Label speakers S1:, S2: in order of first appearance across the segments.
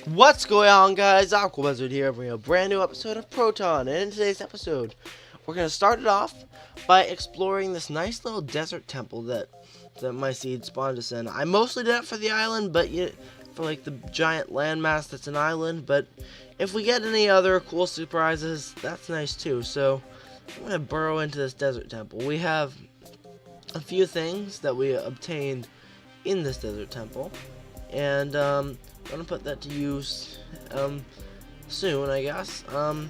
S1: What's going on, guys? Aquawizard here, bringing a brand new episode of Proton, and in today's episode, we're going to start it off by exploring this nice little desert temple that my seed spawned us in. I mostly did it for the island, but for like the giant landmass that's an island, but if we get any other cool surprises, that's nice too. So, I'm going to burrow into this desert temple. We have a few things that we obtained in this desert temple, and I'm gonna put that to use soon, I guess. I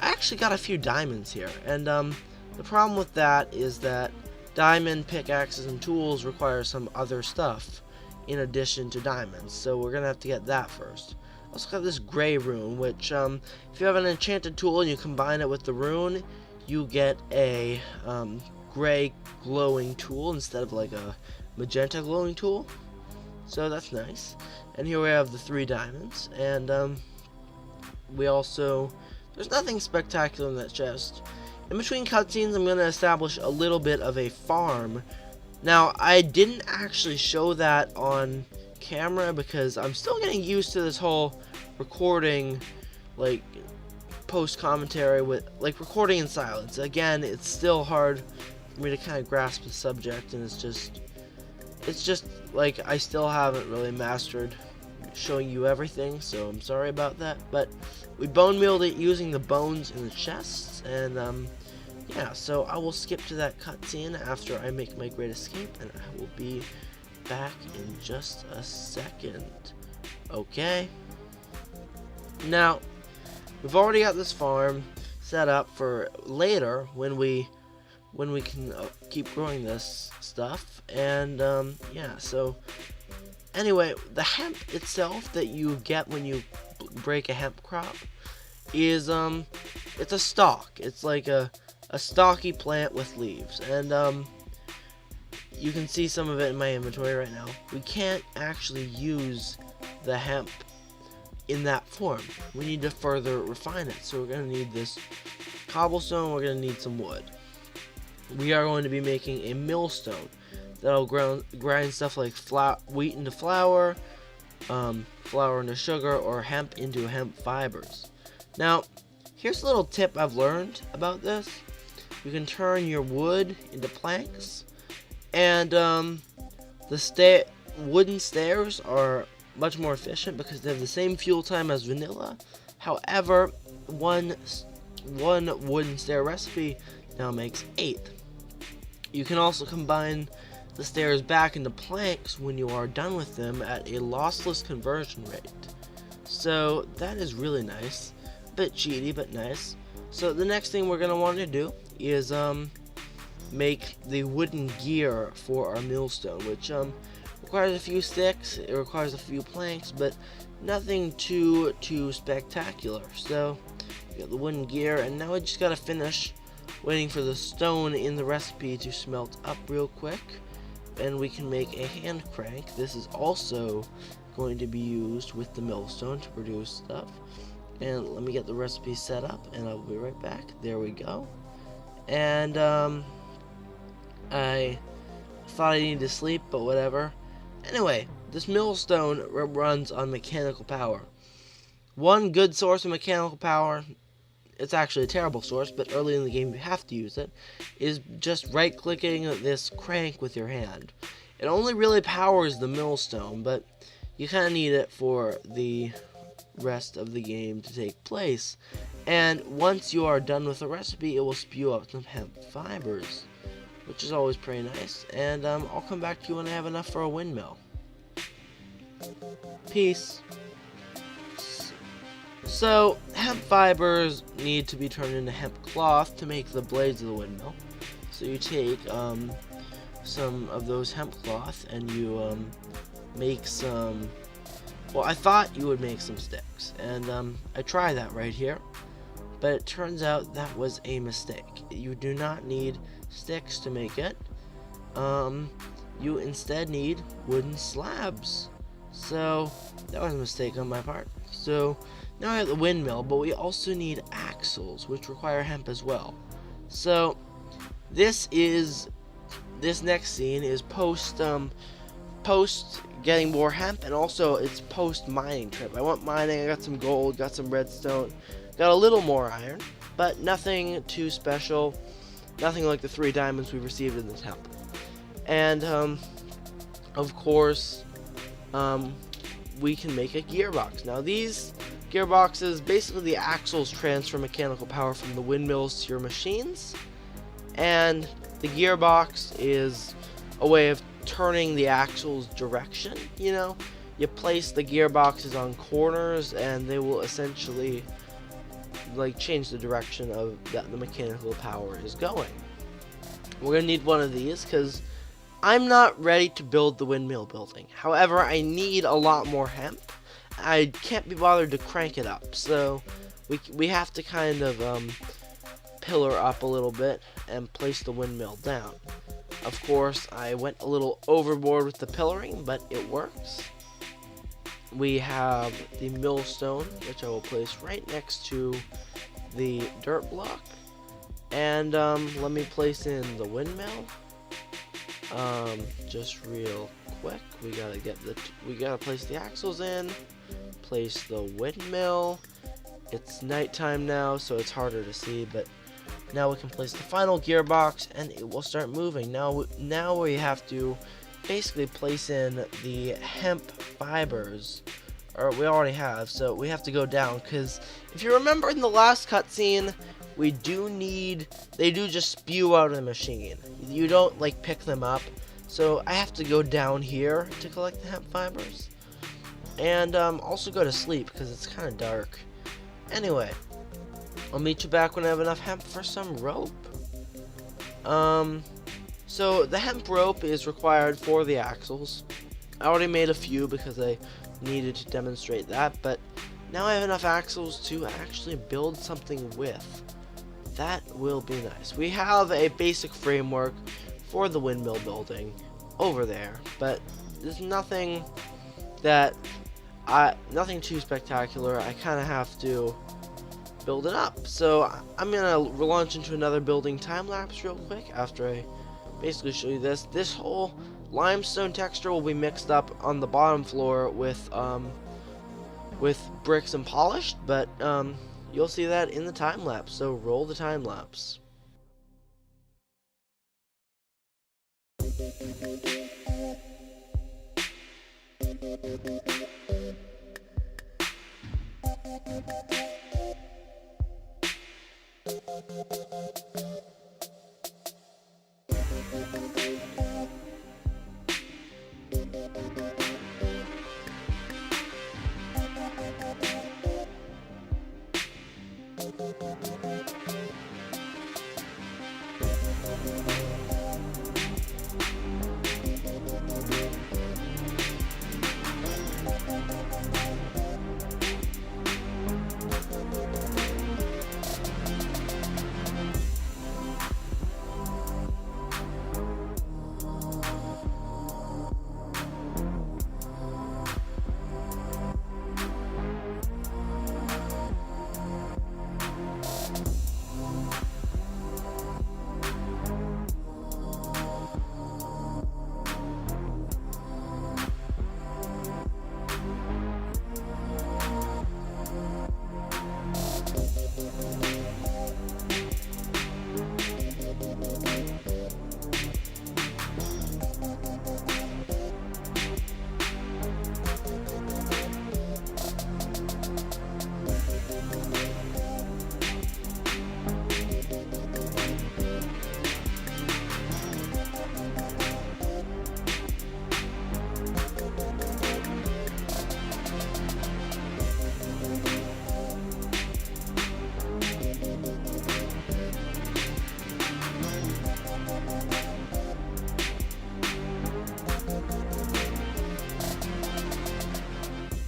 S1: actually got a few diamonds here, and the problem with that is that diamond pickaxes and tools require some other stuff in addition to diamonds, so we're gonna have to get that first. I also got this gray rune, which if you have an enchanted tool and you combine it with the rune, you get a gray glowing tool instead of like a magenta glowing tool, so that's nice. And here we have the 3 diamonds, and we also, there's nothing spectacular in that chest. In between cutscenes, I'm going to establish a little bit of a farm. Now, I didn't actually show that on camera because I'm still getting used to this whole recording, like, post-commentary with, like, recording in silence. Again, it's still hard for me to kind of grasp the subject, and it's just like I still haven't really mastered showing you everything, so I'm sorry about that. But we bone mealed it using the bones in the chests, and yeah, so I will skip to that cutscene after I make my great escape, and I will be back in just a second. Okay. Now, we've already got this farm set up for later when we can keep growing this stuff, and yeah, so anyway, the hemp itself that you get when you break a hemp crop is it's a stalk. It's like a stalky plant with leaves, and you can see some of it in my inventory right now. We can't actually use the hemp in that form. We need to further refine it, so we're going to need this cobblestone, we're going to need some wood. We are going to be making a millstone that'll grind stuff like wheat into flour, flour into sugar, or hemp into hemp fibers. Now, here's a little tip I've learned about this. You can turn your wood into planks, and the wooden stairs are much more efficient because they have the same fuel time as vanilla. However, one wooden stair recipe now makes 8. You can also combine the stairs back into planks when you are done with them at a lossless conversion rate. So that is really nice. A bit cheaty, but nice. So the next thing we're going to want to do is make the wooden gear for our millstone, which requires a few sticks, it requires a few planks, but nothing too spectacular. So we got the wooden gear, and now we just got to finish waiting for the stone in the recipe to smelt up real quick, and we can make a hand crank. This is also going to be used with the millstone to produce stuff. And let me get the recipe set up, and I'll be right back. There we go. And I thought I needed to sleep, but whatever. Anyway, this millstone runs on mechanical power. One good source of mechanical power, it's actually a terrible source, but early in the game you have to use it, is just right-clicking this crank with your hand. It only really powers the millstone, but you kind of need it for the rest of the game to take place. And once you are done with the recipe, it will spew up some hemp fibers, which is always pretty nice. And I'll come back to you when I have enough for a windmill. Peace. So, hemp fibers need to be turned into hemp cloth to make the blades of the windmill. So you take some of those hemp cloth and you make some, well, I thought you would make some sticks, and I tried that right here, but it turns out that was a mistake. You do not need sticks to make it. You instead need wooden slabs. So that was a mistake on my part. So now I have the windmill, but we also need axles, which require hemp as well. So this next scene is post post getting more hemp, and also it's post mining trip. I went mining, I got some gold, got some redstone, got a little more iron, but nothing too special, nothing like the 3 diamonds we received in the temple. And of course, we can make a gearbox. Now these gearboxes, basically the axles transfer mechanical power from the windmills to your machines, and the gearbox is a way of turning the axle's direction. You know, you place the gearboxes on corners and they will essentially like change the direction of that the mechanical power is going. We're gonna need one of these because I'm not ready to build the windmill building. However, I need a lot more hemp. I can't be bothered to crank it up, so we have to kind of pillar up a little bit and place the windmill down. Of course, I went a little overboard with the pillaring, but it works. We have the millstone, which I will place right next to the dirt block, and let me place in the windmill. Just real quick, we gotta place the axles in, place the windmill. It's nighttime now, so it's harder to see, but now we can place the final gearbox and it will start moving. Now we have to basically place in the hemp fibers, or we already have, so we have to go down, because if you remember in the last cutscene, they do just spew out of the machine. You don't like pick them up, so I have to go down here to collect the hemp fibers, and also go to sleep because it's kind of dark. Anyway, I'll meet you back when I have enough hemp for some rope. So the hemp rope is required for the axles. I already made a few because I needed to demonstrate that, but now I have enough axles to actually build something with. That will be nice. We have a basic framework for the windmill building over there, but there's nothing too spectacular. I kind of have to build it up. So I'm gonna launch into another building time lapse real quick after I basically show you this. This whole limestone texture will be mixed up on the bottom floor with bricks and polished, but you'll see that in the time lapse. So roll the time lapse.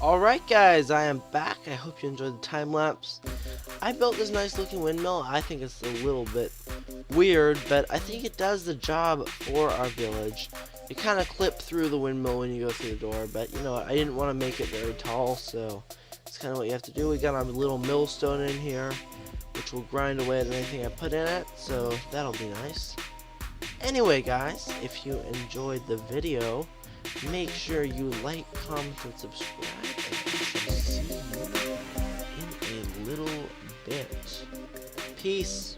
S1: Alright guys, I am back. I hope you enjoyed the time lapse. I built this nice looking windmill. I think it's a little bit weird, but I think it does the job for our village. You kind of clip through the windmill when you go through the door, but you know what, I didn't want to make it very tall, so it's kind of what you have to do. We got our little millstone in here, which will grind away at anything I put in it, so that'll be nice. Anyway guys, if you enjoyed the video, make sure you like, comment, and subscribe. And I shall see you in a little bit. Peace.